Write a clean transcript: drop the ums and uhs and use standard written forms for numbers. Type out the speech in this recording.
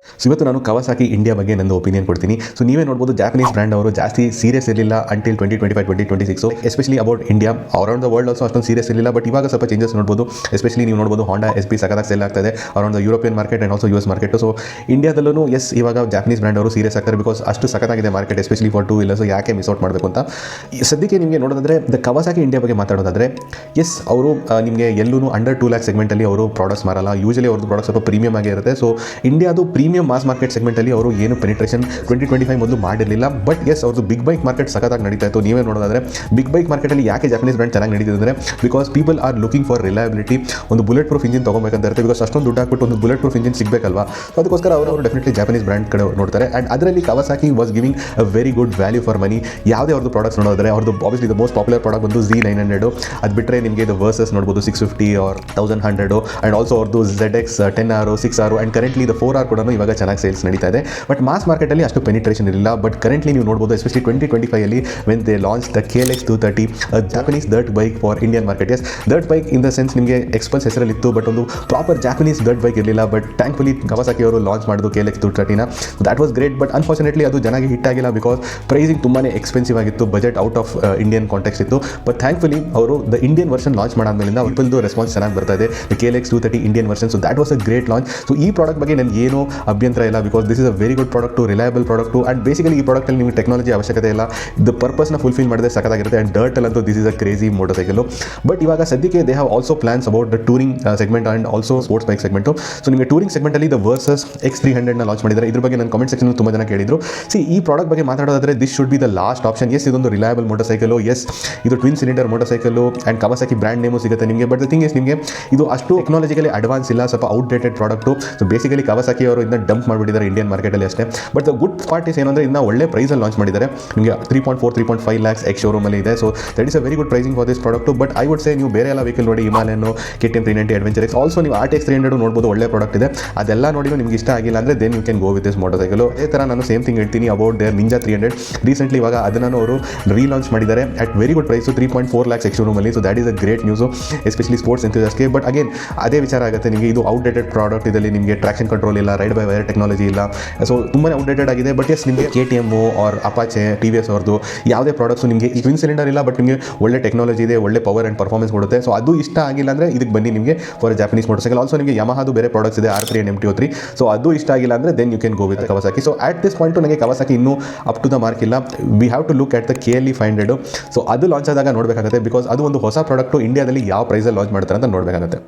So ಇವತ್ತು ನಾನು Kawasaki India ಬಗ್ಗೆ ನನ್ನ ಒಪಿನಿಯನ್ ಕೊಡ್ತೀನಿ. ಸೊ ನೀವೇ ನೋಡ್ಬೋದು ಜಾಪನೀಸ್ ಬ್ರ್ಯಾಂಡ್ ಅವರು ಜಾಸ್ತಿ ಸೀರಿಯಸ್ ಇರಲಿಲ್ಲ until 2025-2026 especially about India. Around the world also ಅಷ್ಟೊಂದು ಸೀರಿಯಸ್ ಇರಲಿಲ್ಲ, ಬಟ್ ಇವಾಗ ಸ್ವಲ್ಪ ಚೇಂಜಸ್ ನೋಡ್ಬೋದು. ಎಸ್ಪೆಷಲಿ ನೀವು ನೋಡ್ಬೋದು Honda SP ಸಕದಾಗಿ ಸೆಲ್ ಆಗ್ತಾ ಇದೆ around the European market and also US market. So ಇಂಡಿಯಾದಲ್ಲೂ ಇವಾಗ ಜಾಪನೀಸ್ ಬ್ರ್ಯಾಂಡ್ ಅವರು ಸೀರಿಯಸ್ ಆಗ್ತಾರೆ ಬಿಕಾಸ್ ಅಷ್ಟು ಸಕತ್ತಾಗಿದೆ market, especially for two wheelers. ಯಾಕೆ ಮಿಸ್ ಔಟ್ ಮಾಡಬೇಕು ಅಂತ ಸದ್ಯಕ್ಕೆ ನಿಮಗೆ ನೋಡೋದಾದ್ರೆ ದ ಕವಾಸಾಕಿ ಇಂಡಿಯಾ ಬಗ್ಗೆ ಮಾತಾಡೋದಾದ್ರೆ, ಅವರು ನಿಮಗೆ ಎಲ್ಲೂ ಅಂಡರ್ 2 lakh ಸೆಗ್ಮೆಂಟಲ್ಲಿ ಅವರು ಪ್ರಾಡಕ್ಟ್ಸ್ ಮಾರಲ್ಲ. ಯೂಶಲಿ ಅವ್ರದ್ದು ಪ್ರಾಡಕ್ಟ್ ಸ್ವಲ್ಪ ಪ್ರೀಮಿಯಮ್ ಆಗೇ ಇರುತ್ತೆ. ಸೊ ಇಂಡಿಯಾದು ಪ್ರೀಮಿಯಂ ಮಾಸ್ ಮಾರ್ಕೆಟ್ ಸೆಗ್ಮೆಂಟಲ್ಲಿ ಅವರು ಏನು ಪೆನಿಟ್ರೇಷನ್ 2025 ಮೊದಲು ಮಾಡಿರಲಿಲ್ಲ. ಬಟ್ ಅವ್ರದ್ದು ಬಿಗ್ ಬೈಕ್ ಮಾರ್ಕೆಟ್ ಸಖತ್ತಾಗಿ ನಡೀತಾ ಇತ್ತು. ನೀವೇ ನೋಡೋದಾದ್ರೆ ಬಿಗ್ ಬೈಕ್ ಮಾರ್ಕೆಟಲ್ಲಿ ಯಾಕೆ ಜಾಪನೀಸ್ ಬ್ರ್ಯಾಂಡ್ ಚೆನ್ನಾಗಿ ನಡೀತಿದೆ ಅಂದರೆ because people are looking for reliability. ಒಂದು ಬುಲೆಟ್ ಪ್ರೂಫ್ ಇಂಜಿನ್ ತೊಗೊಬೇಕಂತ ಇರುತ್ತೆ ಬಿಕಾಸ್ ಅಷ್ಟೊಂದು ದುಡ್ಡು ಹಾಕ್ಬಿಟ್ಟು ಒಂದು ಬುಲೆಟ್ ಪ್ರೂಫ್ ಇಂಜಿನ್ ಸಿಗಬೇಕಲ್ವಾ. ಸೊ ಅದಕ್ಕೋಸ್ಕರ ಅವರು ಡೆಫಿನೆಟ್ಲಿ ಜಾಪನೀಸ್ ಬ್ರ್ಯಾಂಡ್ ಕಡೆ ನೋಡ್ತಾರೆ. ಆ್ಯಂಡ್ ಅದರಲ್ಲಿ Kawasaki was giving a very good value for money. ಯಾವುದೇ ಅವ್ರದ್ದು ಪ್ರಾಡಕ್ಟ್ಸ್ ನೋಡಿದ್ರೆ ಅವ್ರದ್ದು obviously the most popular product ಬಂದು Z900. ಅದು ಬಿಟ್ಟರೆ ನಿಮಗೆ ಇದು ವರ್ಸಸ್ ನೋಡ್ಬೋದು 650 ಆರ್ 1100. ಆ್ಯಂಡ್ ಆಲ್ಸೋ ಅವ್ರದ್ದು ZX 10R 6R and currently ಇದು 4R ಕೂಡ ಇವಾಗ ಚೆನ್ನಾಗಿ ಸೇಲ್ಸ್ ನಡೀತಾ ಇದೆ. ಬಟ್ ಮಾಸ್ ಮಾರ್ಕೆಟಲ್ಲಿ ಅಷ್ಟು ಪೆನಿಟ್ರೇಷನ್ ಇರಲಿಲ್ಲ. ಬಟ್ ಕರೆಂಟ್ಲಿ ನೀವು ನೋಡ್ಬೋದು especially 2025 when they launch the KLX 230 Japanese dirt bike for Indian market. Dirt bike in the sense ನಿಮಗೆ ಎಕ್ಸ್ಪಲ್ಸ್ ಹೆಸರಲ್ಲಿತ್ತು, ಬಟ್ ಒಂದು ಪ್ರಾಪರ್ ಜಾಪನೀಸ್ ದರ್ಟ್ ಬೈಕ್ ಇರಲಿಲ್ಲ. ಬಟ್ ಥ್ಯಾಂಕ್ಫುಲಿ ಕವಾಸಾಕಿ ಅವರು ಲಾಂಚ್ ಮಾಡಿದ್ದು KLX 230ನ. That was great. But unfortunately ಅದು ಚೆನ್ನಾಗಿ hit ಆಗಿಲ್ಲ ಬಿಕಾಸ್ ಪ್ರೈಸಿಂಗ್ ತುಂಬಾ ಎಕ್ಸ್ಪೆನ್ಸಿವ್ ಆಗಿತ್ತು, budget out of Indian context ಇತ್ತು. ಬಟ್ ಥ್ಯಾಂಕ್ಫುಲಿ ಅವರು ದ ಇಂಡಿಯನ್ ವರ್ಷನ್ ಲಾಂಚ್ ಮಾಡಾದ್ಮೇಲಿಂದ ಪೀಪಲ್ದು ರೆಸ್ಪಾನ್ಸ್ ಚೆನ್ನಾಗಿ ಬರ್ತಾ ಇದೆ. KLX 230 Indian version. So that was a great launch. So ಈ ಪ್ರಾಡಕ್ಟ್ ಬಗ್ಗೆ ನನಗೆ ಏನೂ ಅಭ್ಯಂತರ ಇಲ್ಲ because this is a very good product, reliable product. And basically ಈ ಪ್ರಾಡಕ್ಟಲ್ಲಿ ನಿಮಗೆ ಟೆಕ್ನಾಲಜಿ ಅವಶ್ಯಕತೆ ಇಲ್ಲ. ದ ಪರ್ಪಸ್ನ ಫುಲ್ಫಿಲ್ ಮಾಡಿದ್ರೆ ಸಖತ್ತಾಗಿರುತ್ತೆ. ಆ್ಯಂಡ್ ಡರ್ಟಲ್ಲಂತೂ this is a crazy motorcycle. But ಇವಾಗ ಸದ್ಯಕ್ಕೆ they have also plans about the touring segment and also sports bike segment. So ನಿಮಗೆ ಟೂರಿಂಗ್ ಸೆಗ್ಮೆಂಟಲ್ಲಿ ದ ವರ್ಸಸ್ X300ನ ಲಾಂಚ್ ಮಾಡಿದ್ದಾರೆ. ಇದ್ರ ಬಗ್ಗೆ ನನ್ನ ಕಾಮೆಂಟ್ ಸೆಕ್ಷನ್ ತುಂಬ ಜನ ಕೇಳಿದ್ರು. ಈ ಪ್ರಾಡಕ್ಟ್ ಬಗ್ಗೆ ಮಾತಾಡೋದಾದ್ರೆ this should be the last option. ಇದೊಂದು ರಿಲಯಬಲ್ ಮೋಟರ್ ಸೈಕಲು. ಇದು twin cylinder motorcycle and Kawasaki brand name ಸಿಗುತ್ತೆ ನಿಮಗೆ. ಬಟ್ ದ ಥಿಂಗ್ ನಿಮಗೆ ಇದು ಅಷ್ಟು ಟೆಕ್ನಾಲಜಿಕಲಿ ಅಡ್ವಾನ್ಸ್ ಇಲ್ಲ, ಸ್ವಲ್ಪ outdated product. So basically Kawasaki ಅವರು ಇದನ್ನ ಡಂಪ್ ಮಾಡಿಬಿಟ್ಟಿದ್ದಾರೆ ಇಂಡಿಯನ್ ಮಾರ್ಕೆಟಲ್ಲಿ ಅಷ್ಟೇ. But the good part is ಏನಂದರೆ ಇದನ್ನ ಒಳ್ಳೆ ಪ್ರೈಸಲ್ಲಿ ಲಾಂಚ್ ಮಾಡಿದ್ದಾರೆ. ನಿಮಗೆ 3.4-3.5 lakhs ಎಕ್ಸ್ ಶೋರೂಮಲ್ಲಿ ಇದೆ. So that is a very good pricing for this product. But I would say ನೀವು ಬೇರೆ ಎಲ್ಲ ವೆಹಿಕಲ್ ನೋಡಿ, Himalayan, KTM 390 adventure X, also ನೀವು RTX 300 ನೋಡ್ಬೋದು, ಒಳ್ಳೆ ಪ್ರಾಡಕ್ಟ್ ಇದೆ. ಅದೆಲ್ಲ ನೋಡಿ ನಿಮ್ಗೆ ಇಷ್ಟ ಆಗಿಲ್ಲ ಅಂದರೆ then you can go with this motorcycle. ಅದೇ ಥರ ನಾನು ಸೇಮ್ ಥಿಂಗ್ ಹೇಳ್ತೀನಿ ಅಬೌಟ್ ದೇರ್ Ninja 300. ರೀಸೆಂಟ್ಲಿ ಇವಾಗ ಅದನ್ನು ಅವರು ರೀಲಾಂಚ್ ಮಾಡಿದ್ದಾರೆ at very good price 3.4 lakhs ex ಶೋರೂಮಲ್ಲಿ. So that is a great news especially sports ಎಂಥೂಸಿಯಾಸ್ಟ್ಗೆ. ಬಟ್ ಅಗೇನ್ ಅದೇ ವಿಚಾರ ಆಗುತ್ತೆ ನಿಮಗೆ, ಇದು ಔಟ್ಡೇಟೆಡ್ ಪ್ರಾಡಕ್ಟ್. ಇದರಲ್ಲಿ ನಿಮಗೆ ಟ್ರಾಕ್ಷನ್ ಕಂಟ್ರೋಲ್ ಇಲ್ಲ, ರೈಡ್ ಬೈ ವೈರ್ ಟೆಕ್ನಾಲಜಿ ಇಲ್ಲ. ಸೊ ತುಂಬಾ ಔಟ್ಡೇಟೆಡ್ ಆಗಿದೆ. ಬಟ್ ನಿಮಗೆ KTM ಆರ್ ಅಪಾಚೆ, TVS ಅವ್ರದ್ದು ಯಾವುದೇ ಪ್ರಾಡಕ್ಟ್ಸು ನಿಮಗೆ ಟ್ವಿನ್ ಸಿಲಿಂಡರ್ ಇಲ್ಲ, ಬಟ್ ನಿಮಗೆ ಒಳ್ಳೆ ಟೆಕ್ನಾಲಜಿ ಇದೆ, ಒಳ್ಳೆ ಪವರ್ ಆ್ಯಂಡ್ ಪರ್ಫಾರ್ಮೆನ್ಸ್ ಕೊಡುತ್ತೆ. ಸೊ ಅದು ಇಷ್ಟ ಆಗಿಲ್ಲ ಅಂದರೆ ಇದಕ್ಕೆ ಬನ್ನಿ ನಿಮಗೆ for Japanese motor cycle. Also ನಿಮಗೆ ಯಮಹಾದು ಬೇರೆ ಪ್ರಾಡಕ್ಟ್ಸ್ ಇದೆ R3 and MT03. ಸೊ ಅದು ಇಷ್ಟ ಆಗಿಲ್ಲ ಅಂದರೆ then you can go with Kawasaki. So at this point ನನಗೆ ಕವಾಸಾಕಿ ಇನ್ನೂ ಅಪ್ ಟು ದ ಮಾರ್ಕ್ ಇಲ್ಲ. We have to look at the KLE 500. So ಅದು ಲಾಂಚ್ ಆದಾಗ ನೋಡಬೇಕಾಗುತ್ತೆ ಬಿಕಾಸ್ ಅದು ಒಂದು ಹೊಸ ಪ್ರಾಡಕ್ಟು. ಇಂಡಿಯಾದಲ್ಲಿ ಯಾವ ಪ್ರೈಸಲ್ಲಿ ಲಾಂಚ್ ಮಾಡ್ತಾರೆ ಅಂತ ನೋಡಬೇಕಾಗುತ್ತೆ.